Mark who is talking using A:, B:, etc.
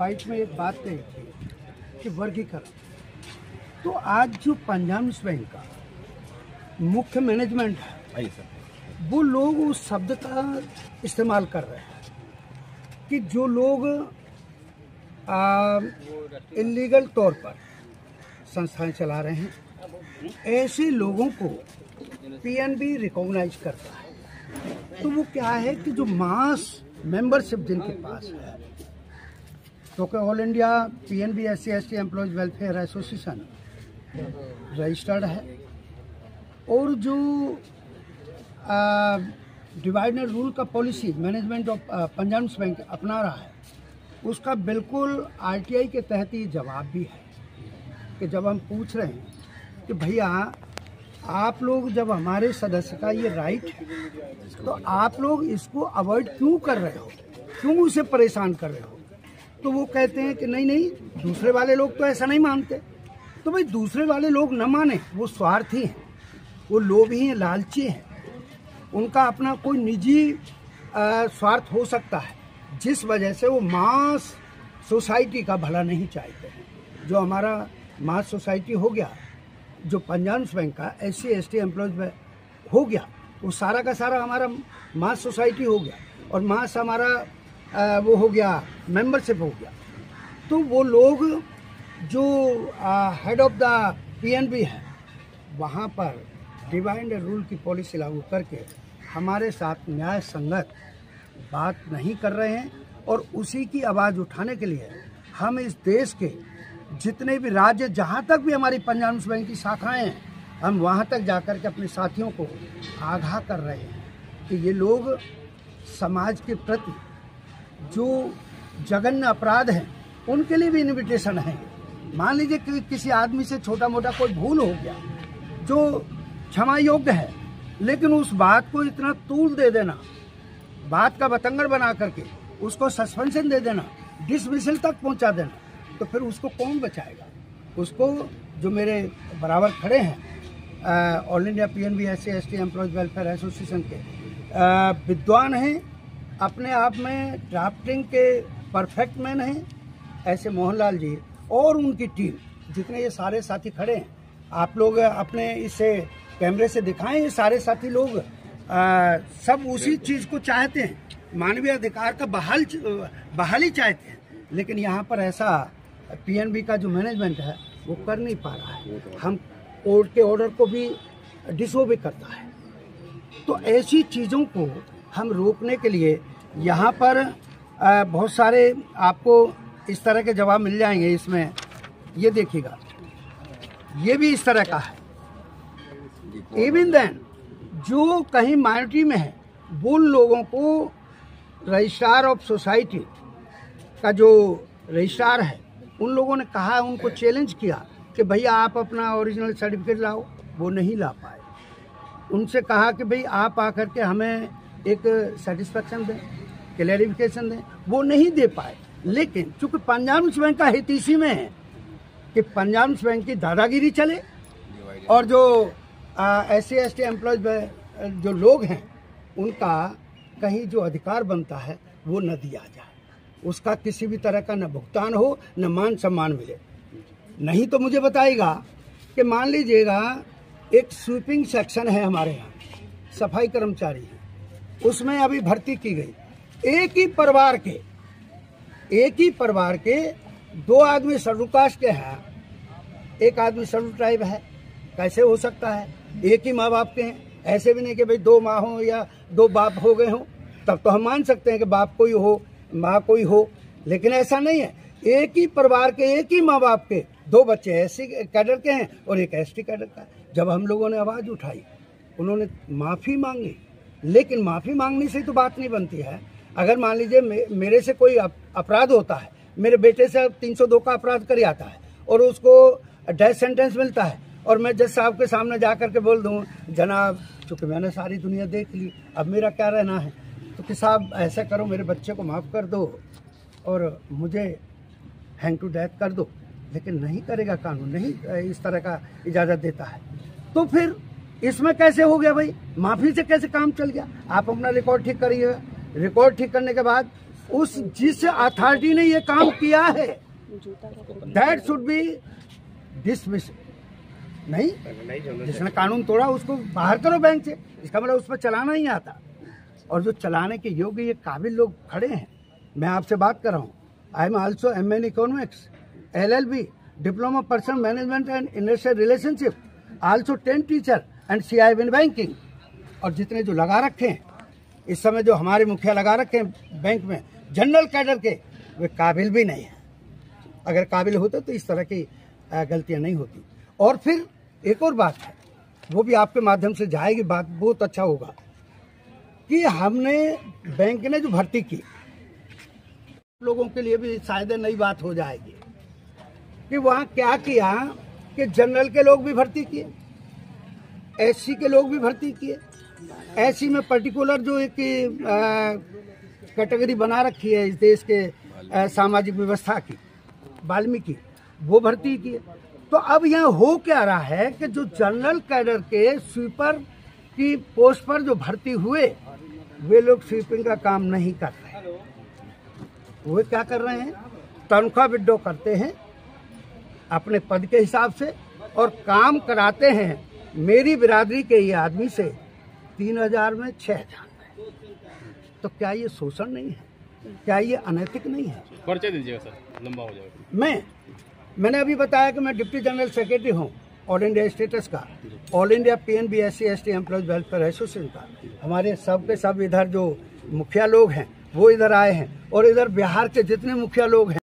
A: Fight में एक बात कही थी कि वर्गीकरण। तो आज जो पंजाब नेशनल बैंक का मुख्य मैनेजमेंट है वो लोग उस शब्द का इस्तेमाल कर रहे हैं कि जो लोग इलीगल तौर पर संस्थाएं चला रहे हैं ऐसे लोगों को पीएनबी रिकॉग्नाइज करता है। तो वो क्या है कि जो मास मेंबरशिप जिनके पास है, क्योंकि all India PNB SC/ST employees welfare association registered है और जो डिवाइड एंड रूल का policy management of Punjab national bank अपना रहा है, उसका बिल्कुल आरटीआई के तहत ही जवाब भी है कि जब हम पूछ रहे हैं कि भैया आप लोग जब हमारे सदस्य का ये राइट है तो आप लोग इसको अवॉइड क्यों कर रहे हो, क्यों उसे परेशान कर रहे हो, तो वो कहते हैं कि नहीं दूसरे वाले लोग तो ऐसा नहीं मानते। तो भाई दूसरे वाले लोग न माने, वो स्वार्थी हैं, वो लोभी हैं, लालची हैं, उनका अपना कोई निजी स्वार्थ हो सकता है जिस वजह से वो मास सोसाइटी का भला नहीं चाहते हैं। जो हमारा मास सोसाइटी हो गया, जो पंजाब नेशनल बैंक का SC/ST एम्प्लॉयज हो गया, वो सारा का सारा हमारा मास सोसाइटी हो गया और मास हमारा वो हो गया, मेंबरशिप हो गया। तो वो लोग जो हेड ऑफ द पीएनबी है वहाँ पर डिवाइड एंड रूल की पॉलिसी लागू करके हमारे साथ न्याय संगत बात नहीं कर रहे हैं और उसी की आवाज़ उठाने के लिए हम इस देश के जितने भी राज्य, जहाँ तक भी हमारी पंजाब नेशनल बैंक की शाखाएं हैं, हम वहाँ तक जाकर के अपने साथियों को आगाह कर रहे हैं कि ये लोग समाज के प्रति जो जघन्य अपराध हैं उनके लिए भी इन्विटेशन है। मान लीजिए कि किसी आदमी से छोटा मोटा कोई भूल हो गया जो क्षमा योग्य है, लेकिन उस बात को इतना तूल दे देना, बात का बतंगड़ बना करके उसको सस्पेंशन दे देना, डिसमिसल तक पहुंचा देना, तो फिर उसको कौन बचाएगा? उसको जो मेरे बराबर खड़े हैं all India PNB SC/ST employees welfare association के विद्वान हैं, अपने आप में ड्राफ्टिंग के परफेक्ट मैन हैं, ऐसे मोहनलाल जी और उनकी टीम, जितने ये सारे साथी खड़े हैं, आप लोग अपने इसे कैमरे से दिखाएं, ये सारे साथी लोग सब उसी चीज़ को चाहते हैं, मानवीय अधिकार का बहाली चाहते हैं, लेकिन यहाँ पर ऐसा पीएनबी का जो मैनेजमेंट है वो कर नहीं पा रहा है। हम कोर्ट के ऑर्डर को भी डिसओबे करता है। तो ऐसी चीज़ों को हम रोकने के लिए यहाँ पर बहुत सारे आपको इस तरह के जवाब मिल जाएंगे। इसमें ये देखिएगा, ये भी इस तरह का है। इवन देन जो कहीं माइनॉरिटी में है वो लोगों को रजिस्ट्रार ऑफ सोसाइटी का जो रजिस्ट्रार है उन लोगों ने कहा, उनको चैलेंज किया कि भैया आप अपना ओरिजिनल सर्टिफिकेट लाओ, वो नहीं ला पाए। उनसे कहा कि भाई आप आकर के हमें एक सेटिस्फेक्शन दें, क्लैरिफिकेशन दें, वो नहीं दे पाए। लेकिन चूंकि पंजाब नेशनल बैंक का हित इसी में है कि पंजाब नेशनल बैंक की दादागिरी चले और जो SC/ST एम्प्लॉयज जो लोग हैं उनका कहीं जो अधिकार बनता है वो न दिया जाए, उसका किसी भी तरह का न भुगतान हो, न मान सम्मान मिले। नहीं तो मुझे बताइएगा कि मान लीजिएगा एक स्वीपिंग सेक्शन है हमारे यहाँ, सफाई कर्मचारी हैं, उसमें अभी भर्ती की गई। एक ही परिवार के दो आदमी शेड्यूल कास्ट के हैं, एक आदमी शेड्यूल ट्राइब है, कैसे हो सकता है? एक ही माँ बाप के हैं, ऐसे भी नहीं कि भाई दो माँ हो या दो बाप हो गए हों, तब तो हम मान सकते हैं कि बाप कोई हो माँ कोई हो, लेकिन ऐसा नहीं है। एक ही परिवार के एक ही माँ बाप के दो बच्चे SC कैडर के हैं और एक ST कैडर का है। जब हम लोगों ने आवाज़ उठाई, उन्होंने माफ़ी मांगी, लेकिन माफ़ी मांगने से तो बात नहीं बनती है। अगर मान लीजिए मेरे से कोई अपराध होता है, मेरे बेटे से 302 का अपराध कर आता है और उसको डेथ सेंटेंस मिलता है और मैं जज साहब के सामने जा कर के बोल दूँ, जनाब चूँकि मैंने सारी दुनिया देख ली, अब मेरा क्या रहना है, तो कि साहब ऐसा करो, मेरे बच्चे को माफ़ कर दो और मुझे हैंग टू डेथ कर दो, लेकिन नहीं करेगा कानून, नहीं इस तरह का इजाज़त देता है। तो फिर इसमें कैसे हो गया भाई? माफ़ी से कैसे काम चल गया? आप अपना रिकॉर्ड ठीक करिए, रिकॉर्ड ठीक करने के बाद उस जिस अथॉरिटी ने ये काम किया है दैट शुड बी डिसमिस। नहीं, जिसने कानून तोड़ा उसको बाहर करो बैंक से, इसका मतलब उस पर चलाना ही आता। और जो चलाने के योग्य ये काबिल लोग खड़े हैं, मैं आपसे बात कर रहा हूँ। I am also M in economics, LLB, diploma person management and industrial relationship, also 10 teacher and CIB in banking. और जितने जो लगा रखे हैं इस समय, जो हमारे मुखिया लगा रखे हैं बैंक में जनरल कैडर के, वे काबिल भी नहीं है। अगर काबिल होते तो इस तरह की गलतियां नहीं होती। और फिर एक और बात है, वो भी आपके माध्यम से जाएगी, बात बहुत अच्छा होगा कि हमने बैंक ने जो भर्ती की, लोगों के लिए भी शायद नई बात हो जाएगी कि वहाँ क्या किया कि जनरल के लोग भी भर्ती किए, SC के लोग भी भर्ती किए। SC में पर्टिकुलर जो एक कैटेगरी बना रखी है इस देश के सामाजिक व्यवस्था की, वाल्मीकि, वो भर्ती किए। तो अब यहाँ हो क्या रहा है कि जो जनरल कैडर के स्वीपर की पोस्ट पर जो भर्ती हुए, वे लोग स्वीपिंग का काम नहीं कर रहे। वे क्या कर रहे हैं, तनख्वाह विड्रॉ करते हैं अपने पद के हिसाब से और काम कराते हैं मेरी बिरादरी के ये आदमी से 3000 में 6000 में। तो क्या ये शोषण नहीं है? क्या ये अनैतिक नहीं है?
B: परिचय दीजिएगा सर, लंबा हो जाएगा।
A: मैंने अभी बताया कि मैं डिप्टी जनरल सेक्रेटरी हूँ ऑल इंडिया स्टेटस का, all India PNB SC ST employees welfare association का। हमारे सब के सब इधर जो मुखिया लोग हैं वो इधर आए हैं, और इधर बिहार के जितने मुखिया लोग हैं